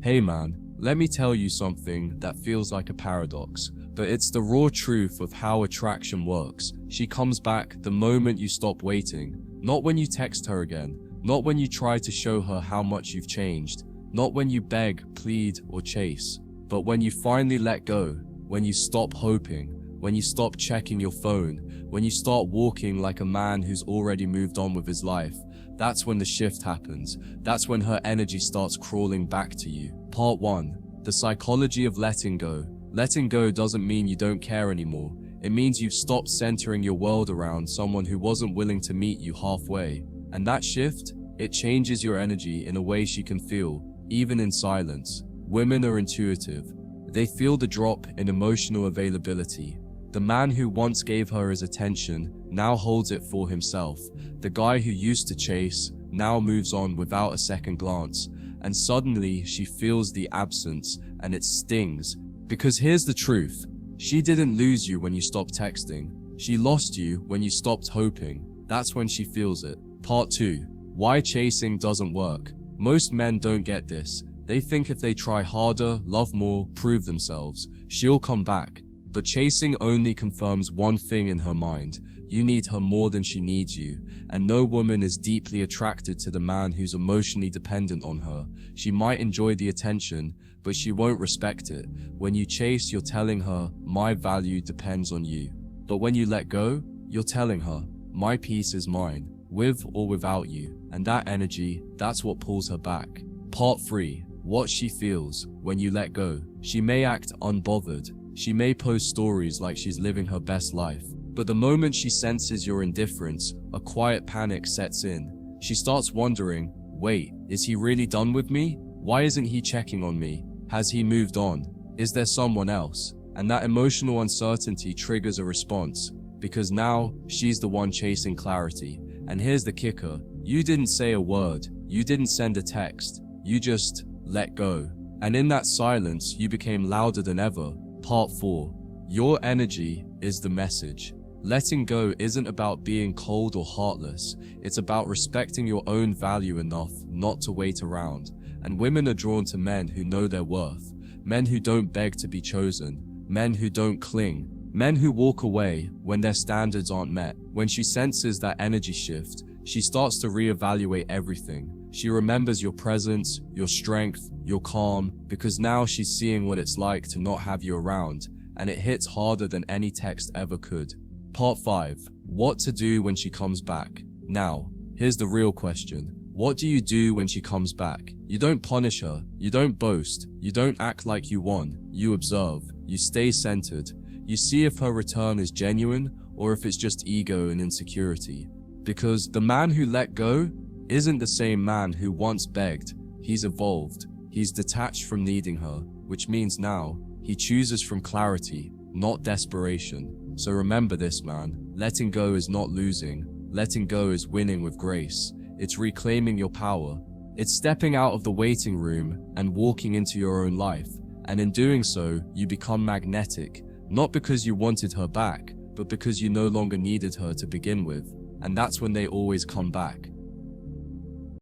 Hey man, let me tell you something that feels like a paradox, but it's the raw truth of how attraction works. She comes back the moment you stop waiting, not when you text her again, not when you try to show her how much you've changed, not when you beg, plead, or chase, but when you finally let go, when you stop hoping, when you stop checking your phone, when you start walking like a man who's already moved on with his life. That's when the shift happens. That's when her energy starts crawling back to you. Part 1. The psychology of letting go. Letting go doesn't mean you don't care anymore. It means you've stopped centering your world around someone who wasn't willing to meet you halfway. And that shift, it changes your energy in a way she can feel, even in silence. Women are intuitive. They feel the drop in emotional availability. The man who once gave her his attention now holds it for himself. The guy who used to chase now moves on without a second glance. And suddenly she feels the absence, and it stings. Because here's the truth. She didn't lose you when you stopped texting. She lost you when you stopped hoping. That's when she feels it. Part 2. Why chasing doesn't work. Most men don't get this. They think if they try harder, love more, prove themselves, she'll come back. But chasing only confirms one thing in her mind. You need her more than she needs you. And no woman is deeply attracted to the man who's emotionally dependent on her. She might enjoy the attention, but she won't respect it. When you chase, you're telling her, my value depends on you. But when you let go, you're telling her, my peace is mine, with or without you. And that energy, that's what pulls her back. Part 3. What she feels when you let go. She may act unbothered. She may post stories like she's living her best life. But the moment she senses your indifference, a quiet panic sets in. She starts wondering, wait, is he really done with me? Why isn't he checking on me? Has he moved on? Is there someone else? And that emotional uncertainty triggers a response, because now she's the one chasing clarity. And here's the kicker. You didn't say a word. You didn't send a text. You just let go. And in that silence, you became louder than ever. Part 4. Your energy is the message. Letting go isn't about being cold or heartless. It's about respecting your own value enough not to wait around. And women are drawn to men who know their worth. Men who don't beg to be chosen. Men who don't cling. Men who walk away when their standards aren't met. When she senses that energy shift, she starts to reevaluate everything. She remembers your presence, your strength, your calm, because now she's seeing what it's like to not have you around, and it hits harder than any text ever could. Part 5. What to do when she comes back. Now, here's the real question. What do you do when she comes back? You don't punish her. You don't boast. You don't act like you won. You observe. You stay centered. You see if her return is genuine or if it's just ego and insecurity. Because the man who let go isn't the same man who once begged. He's evolved. He's detached from needing her, which means now he chooses from clarity, not desperation. So remember this, man. Letting go is not losing. Letting go is winning with grace. It's reclaiming your power. It's stepping out of the waiting room and walking into your own life. And in doing so, you become magnetic, not because you wanted her back, but because you no longer needed her to begin with. And that's when they always come back.